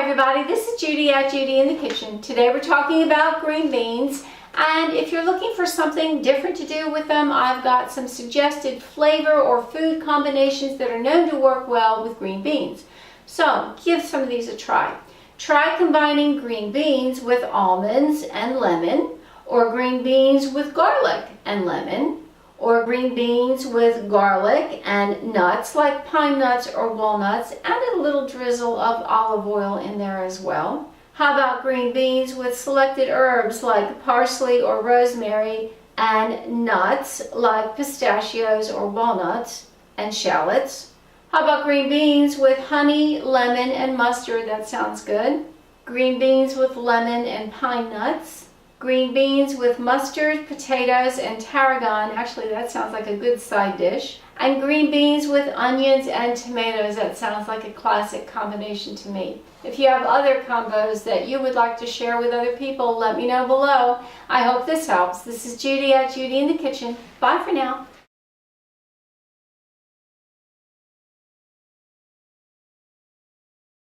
everybody, this is Judy at Judi in the Kitchen. Today we're talking about green beans, and if you're looking for something different to do with them, I've got some suggested flavor or food combinations that are known to work well with green beans. So give some of these a try. Try combining green beans with almonds and lemon, or green beans with garlic and lemon, or green beans with garlic and nuts like pine nuts or walnuts, and a little drizzle of olive oil in there as well. How about green beans with selected herbs like parsley or rosemary, and nuts like pistachios or walnuts and shallots? How about green beans with honey, lemon, and mustard? That sounds good. Green beans with lemon and pine nuts. Green beans with mustard, potatoes, and tarragon. Actually, that sounds like a good side dish. And green beans with onions and tomatoes. That sounds like a classic combination to me. If you have other combos that you would like to share with other people, let me know below. I hope this helps. This is Judi at Judi in the Kitchen. Bye for now.